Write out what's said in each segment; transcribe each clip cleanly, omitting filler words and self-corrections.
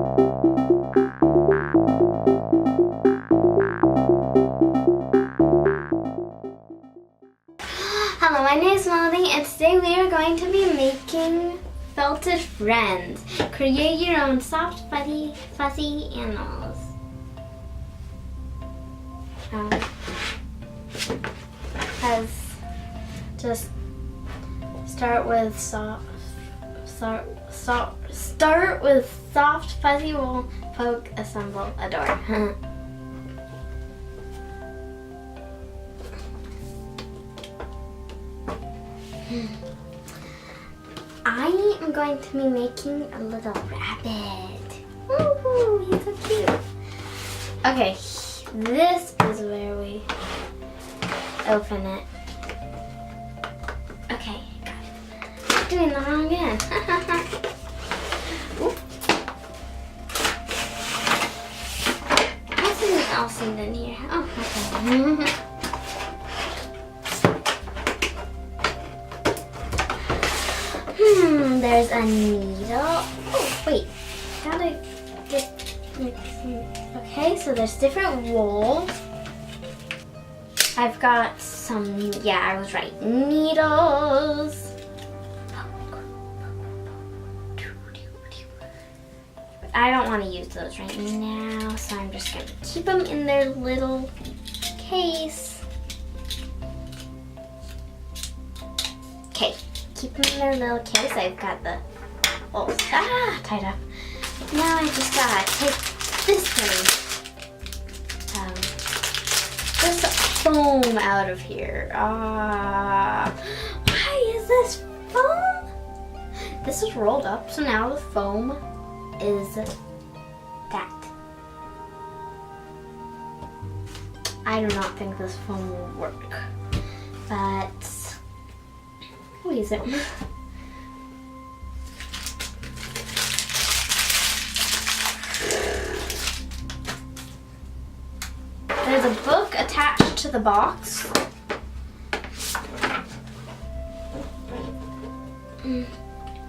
Hello, my name is Melody, and today we are going to be making felted friends. Create your own soft, fuzzy animals. Just start with start with soft, fuzzy wool. Poke, assemble, adore. I am going to be making a little rabbit. Woo, he's so cute. Okay, this is where we open it. Okay, got it. I'm doing the wrong end. What's something else in here? Oh, okay. There's a needle. Oh, wait. Gotta get mixing. Okay, so there's different wool. I've got some, yeah, I was right, needles. But I don't want to use those right now, so I'm just gonna keep them in their little case. Okay. Keep them in their little case. I've got the tied up. Now I just gotta take this thing, this foam out of here. Why is this foam? This is rolled up, so now the foam is that. I do not think this foam will work, but we'll use it. There's a book attached to the box.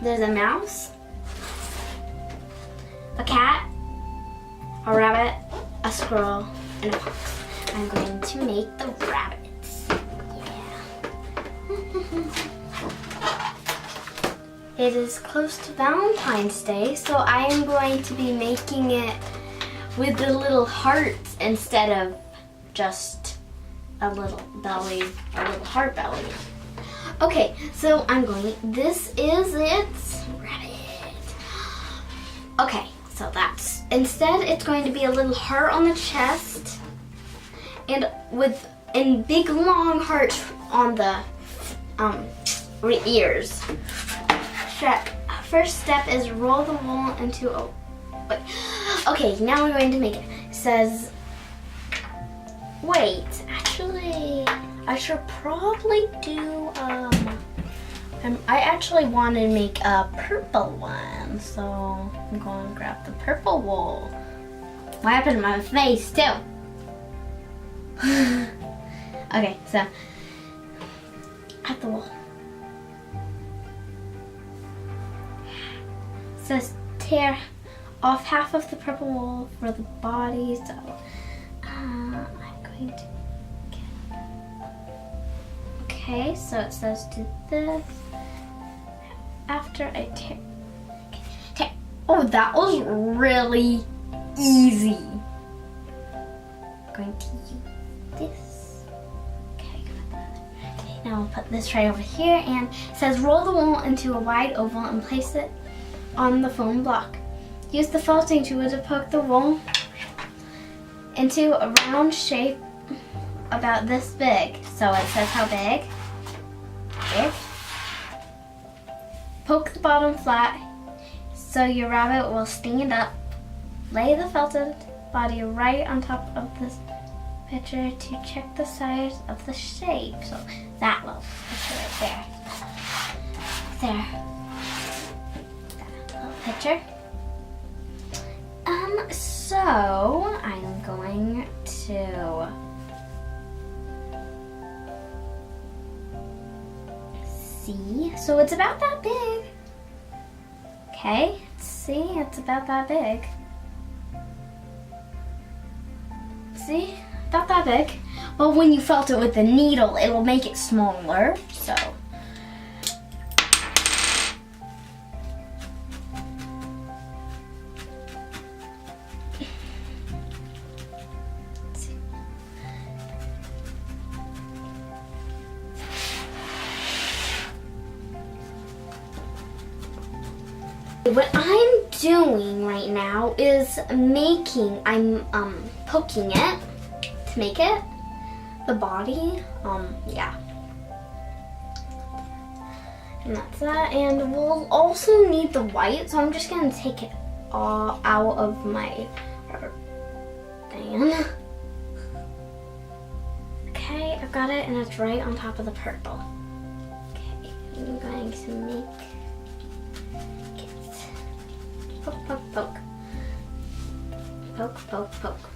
There's a mouse, a cat, a rabbit, a squirrel, and a fox. I'm going to make the rabbits. Yeah. It is close to Valentine's Day, so I am going to be making it with the little hearts instead of just a little belly, a little heart belly. Okay, so this is its rabbit. Okay, so instead it's going to be a little heart on the chest and big long hearts on the ears. First step is roll the wool into a, wait. Okay, now we're going to make it. It says, wait, actually, I should probably do, I actually want to make a purple one, so I'm going to grab the purple wool. What happened to my face, too? Okay, so, add the wool. It says tear off half of the purple wool for the body, so I'm going to get, okay, so it says do this after I tear. Okay. Oh, that was really easy. I'm going to use this. Okay, got that. Okay, now I'll put this right over here, and it says roll the wool into a wide oval and place it on the foam block. Use the felting tool to poke the wool into a round shape about this big. So it says how big. Big. Poke the bottom flat so your rabbit will stand up. Lay the felted body right on top of this picture to check the size of the shape. So that little picture right there. There. Picture. So I'm going to see. So it's about that big. Okay, see, it's about that big. See? Not that big. But when you felt it with the needle, it will make it smaller. So. What I'm doing right now is I'm poking it to make it the body. Yeah. And that's that. And we'll also need the white, so I'm just gonna take it all out of my fan. Okay, I've got it, and it's right on top of the purple. Okay, I'm going to make poke, poke, poke. Poke, poke, poke.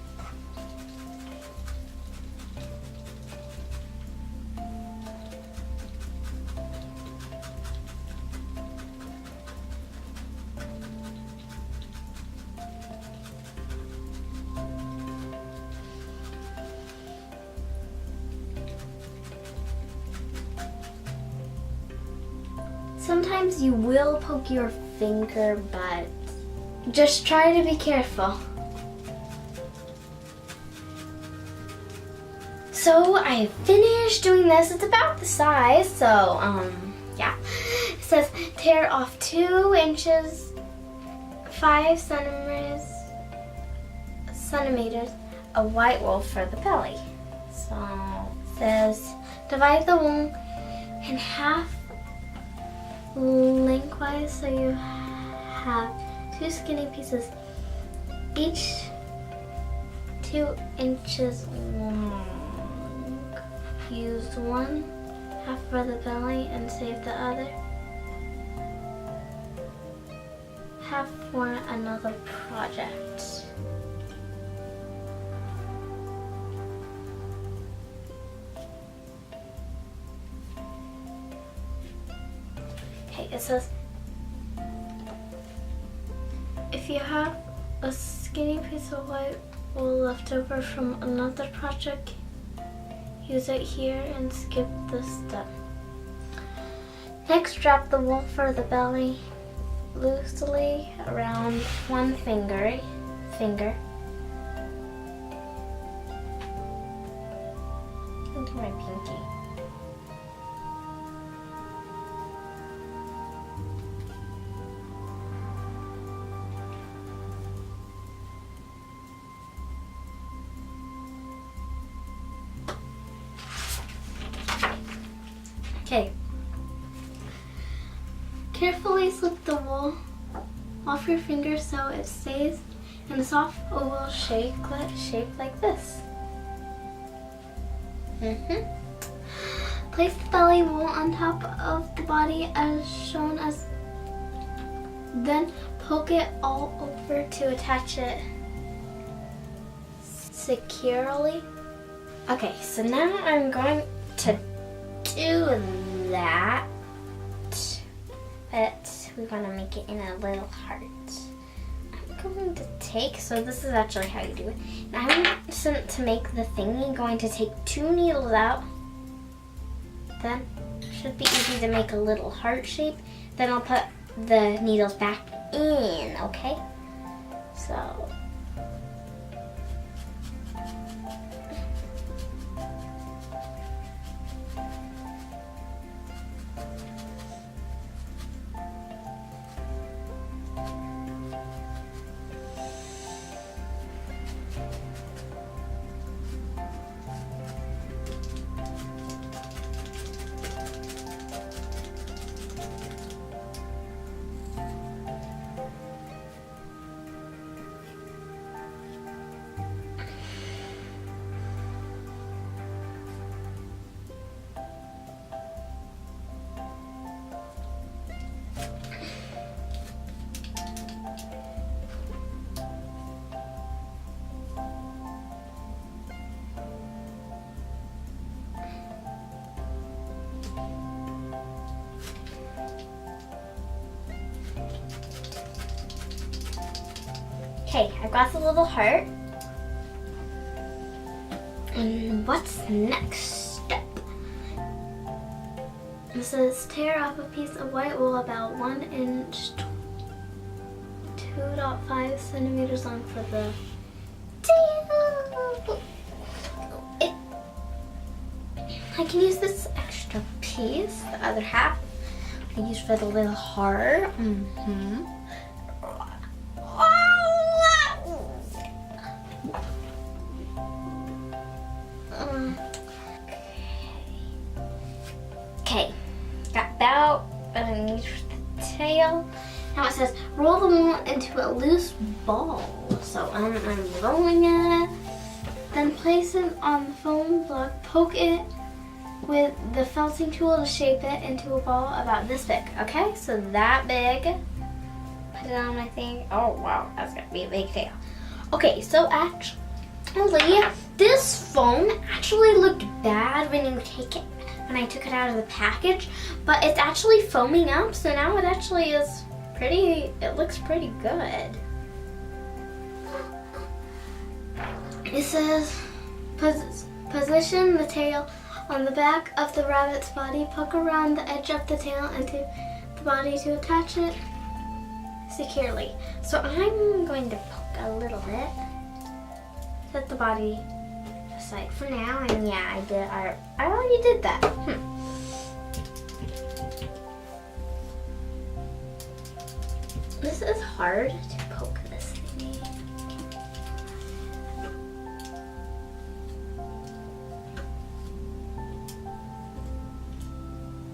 Sometimes you will poke your finger, but just try to be careful. So I finished doing this. It's about the size, so yeah. It says tear off 2 inches, 5 centimeters of white wool for the belly. So it says divide the wool in half lengthwise, so you have 2 skinny pieces, each 2 inches long. Use one half for the belly and save the other half for another project. Okay, it says if you have a skinny piece of white wool left over from another project, use it here and skip this step. Next, wrap the wool for the belly loosely around one finger. Into my pinky. Okay. Carefully slip the wool off your finger so it stays in a soft oval shape like this. Place the belly wool on top of the body as shown as, then poke it all over to attach it securely. Okay, so now I'm going to do that, but we want to make it in a little heart. I'm going to take, so this is actually how you do it. Now to make the thingy, going to take 2 needles out. Then it should be easy to make a little heart shape. Then I'll put the needles back in, okay? So okay, I've got the little heart. And what's next step? It says tear off a piece of white wool about 1 inch, 2.5 centimeters long for the tail. I can use this extra piece, the other half I use for the little heart. Okay, got about what I need for the tail. Now it says roll the wool into a loose ball. So I'm rolling it. Then place it on the foam block. Poke it with the felting tool to shape it into a ball about this big. Okay, so that big. Put it on my thing. Oh wow, that's gonna be a big tail. Okay, so actually, this foam actually looked bad when you take it. When I took it out of the package, but it's actually foaming up, so now it actually is pretty, it looks pretty good. It says, position the tail on the back of the rabbit's body, poke around the edge of the tail into the body to attach it securely. So I'm going to poke a little bit, set the body aside for now, and yeah, I already did that. This is hard to poke this thingy.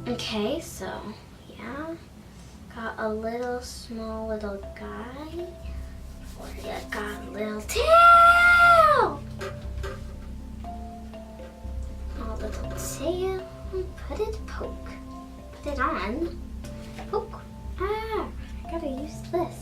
Okay, so yeah, got a little small little guy. For you got a little tail. Little tail, put it, poke, put it on, poke, I gotta use this.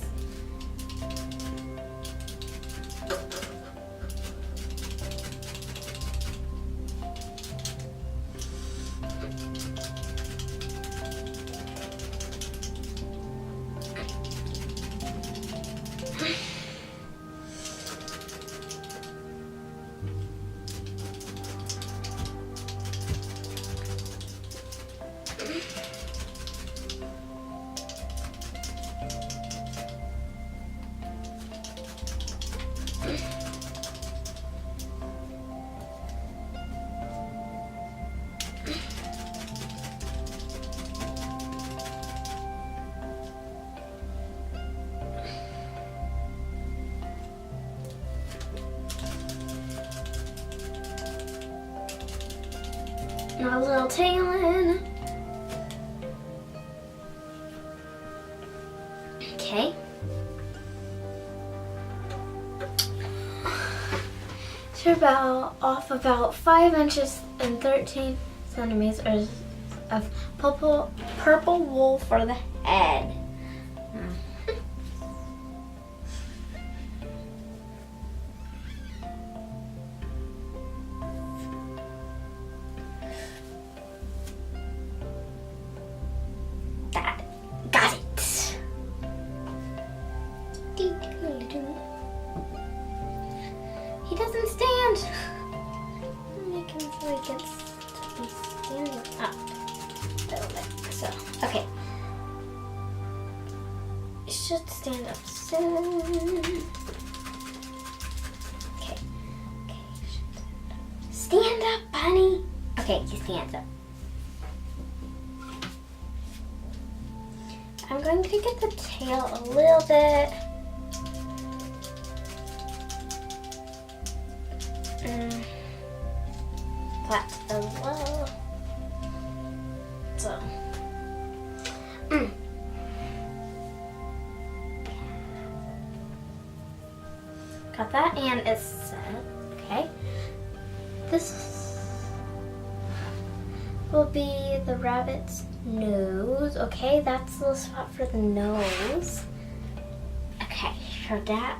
My little tail in. Okay. So off about 5 inches and 13 centimeters of purple wool for the head. He doesn't stand. Make him so he gets to be standing up a little bit. So, okay. It should stand up soon. Okay. Stand up, bunny. Okay, he stands up. I'm going to get the tail a little bit. Flat as well. So. Got that, and it's set. Okay. This will be the rabbit's nose. Okay, that's the spot for the nose. Okay, so that.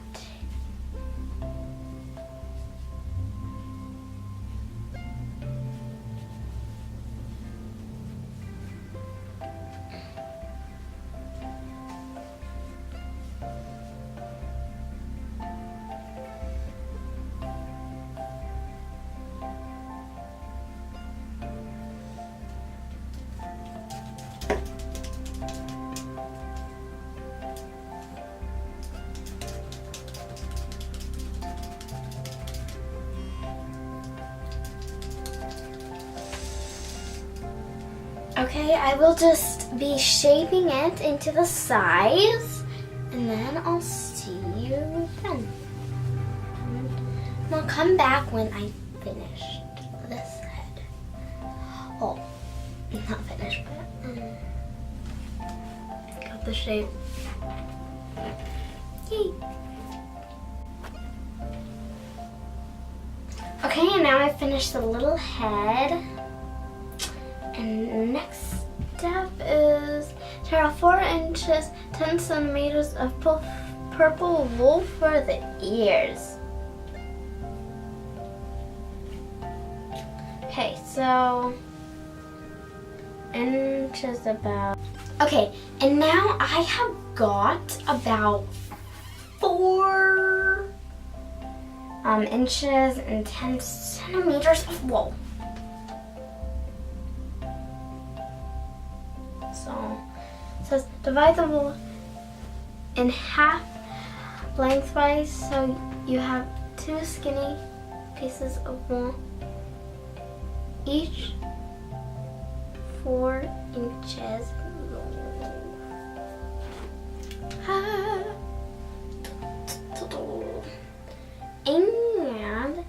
Okay, I will just be shaping it into the size, and then I'll see you then. And I'll come back when I finished this head. Oh, not finished, but got the shape. Yay! Okay, and now I finished the little head. And next step is tear off 4 inches, 10 centimeters of purple wool for the ears. Okay, so inches about. Okay, and now I have got about 4 inches and 10 centimeters of wool. So it says divide the wool in half lengthwise so you have 2 skinny pieces of wool, each 4 inches long. And it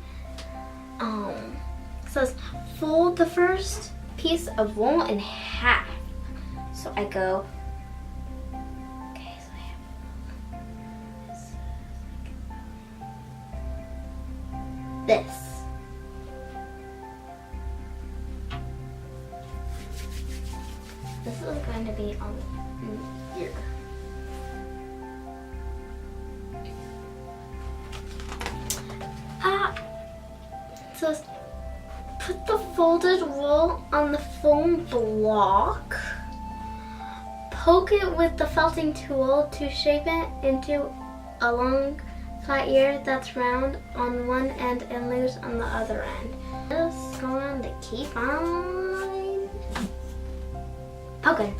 says fold the first piece of wool in half. So I go, okay, so I have this. This is going to be on here. So put the folded wool on the foam block. Poke it with the felting tool to shape it into a long flat ear that's round on one end and loose on the other end. Just going to keep on poking.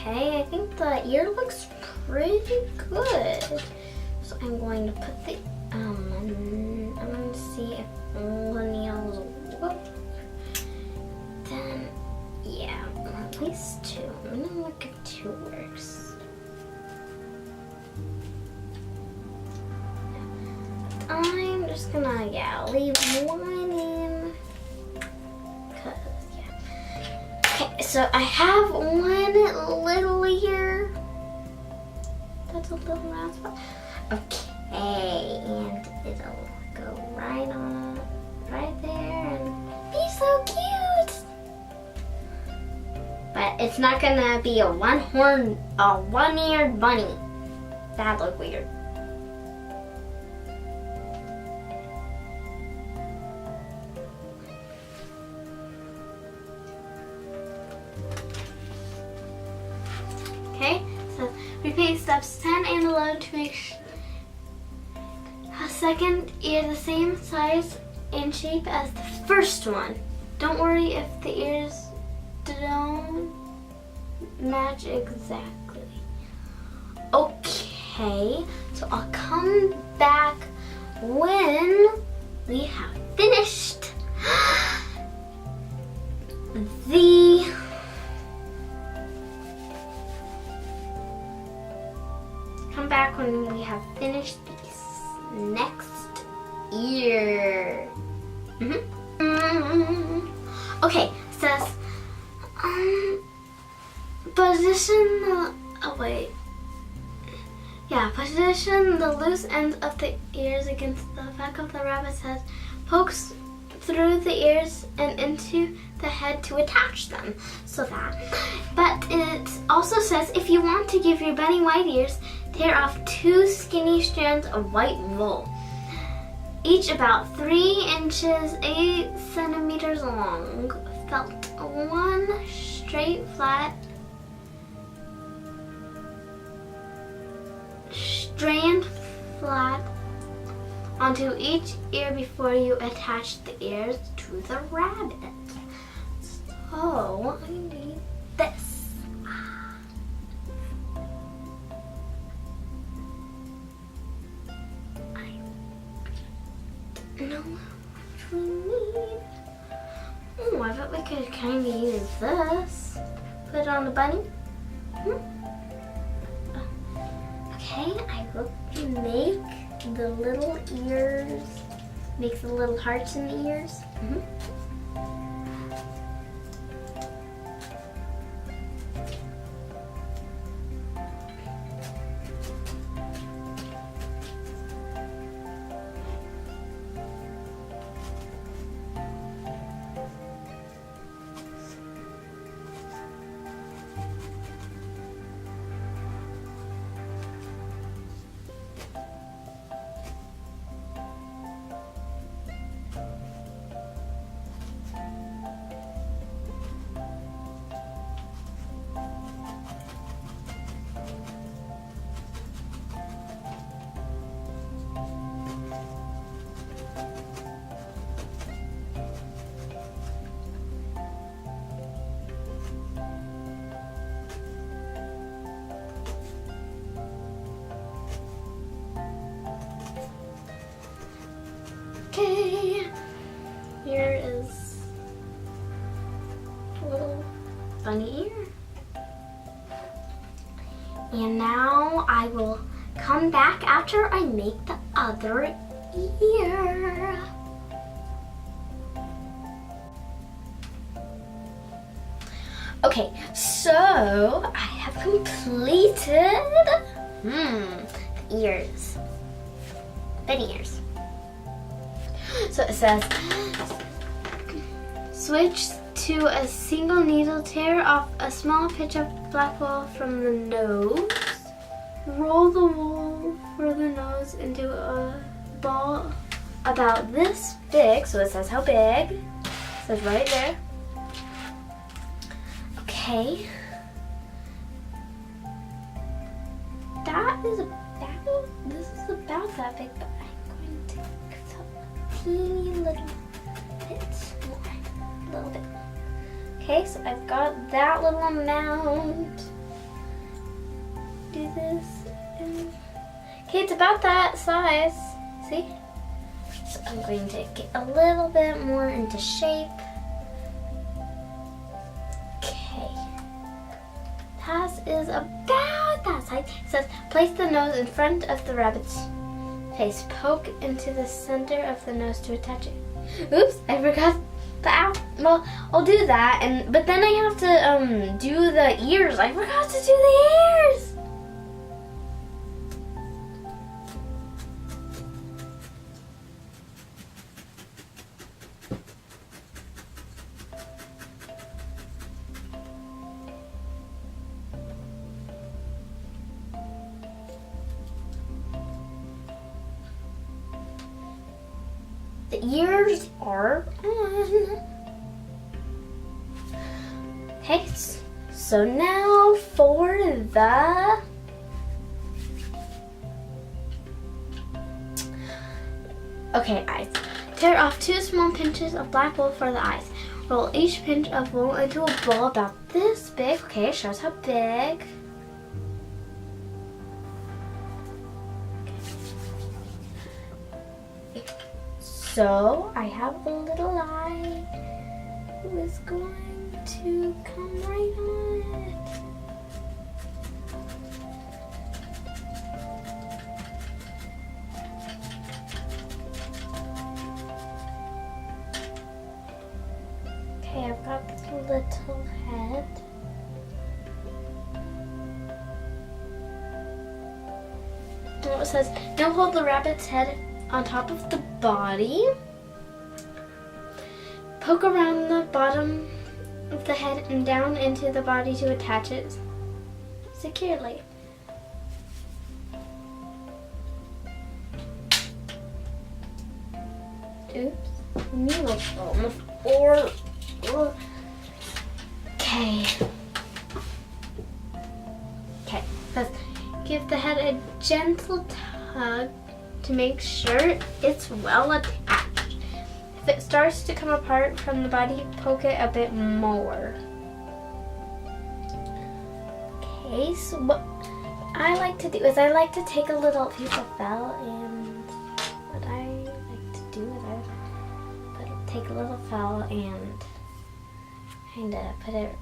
Okay, I think the ear looks pretty good. So I'm going to put the, I'm going to see if all the nails work. Then, yeah, at least 2. I'm going to look if 2 works. I'm just going to, leave 1 in. Okay, so I have 1 little ear. That's a little round spot. Okay, and it'll go right on, right there, and be so cute. But it's not gonna be a one-eared bunny. That'd look weird. Okay, so repeat steps 10 and 11 to make a second ear the same size and shape as the first one. Don't worry if the ears don't match exactly. Okay, so I'll come back when we have finished the back when we have finished this next ear. Okay, it says position the loose ends of the ears against the back of the rabbit's head. Pokes through the ears and into the head to attach them. So that. But it also says if you want to give your bunny white ears, tear off 2 skinny strands of white wool, each about 3 inches, 8 centimeters long. Felt 1 straight flat strand flat onto each ear before you attach the ears to the rabbit. So I need this. I don't know what we need. Oh, I bet we could kind of use this. Put it on the bunny. Okay, I will make the little ears, make the little hearts in the ears. Okay, here is a little bunny ear. And now I will come back after I make the other ear. Okay, so I have completed the ears, bunny ears. So it says, switch to a single needle, tear off a small pitch of black wool from the nose, roll the wool for the nose into a ball about this big, so it says how big, it says right there. Okay, this is about that big, but I'm going to cut teeny little bit more, a little bit. Okay, so I've got that little amount. Do this. Okay, it's about that size. See? So I'm going to get a little bit more into shape. Okay. That is about that size. It says, place the nose in front of the rabbit's face. Poke into the center of the nose to attach it. Oops, I forgot. Well, I'll do that, but then I have to do the ears. I forgot to do the ears. The ears are on. Okay, so now for the eyes. Tear off 2 small pinches of black wool for the eyes. Roll each pinch of wool into a ball about this big. Okay, it shows how big. So I have a little eye who is going to come right on it. Okay, I've got the little head. And it says, now hold the rabbit's head on top of the body. Poke around the bottom of the head and down into the body to attach it securely. Oops, needle fell on the floor. Okay. Okay, give the head a gentle tug to make sure it's well attached. If it starts to come apart from the body, poke it a bit more. Okay, so what I like to do is I like to take a little piece of felt, and what I like to do is I take a little felt and kind of put it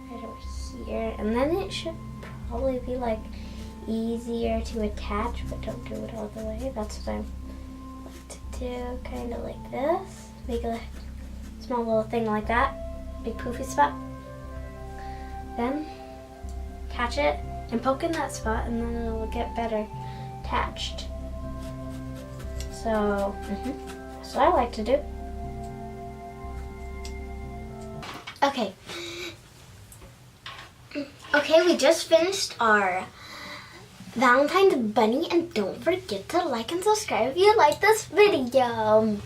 right over here, and then it should probably be like easier to attach, but don't do it all the way. That's what I like to do, kind of like this. Make a small little thing like that, big poofy spot. Then catch it and poke in that spot, and then it'll get better attached. So that's what I like to do. Okay. Okay, we just finished our Valentine's bunny, and don't forget to like and subscribe if you like this video. Will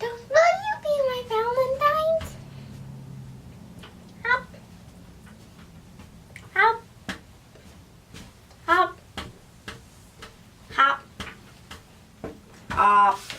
you be my Valentines? Hop. Hop. Hop. Hop. Hop.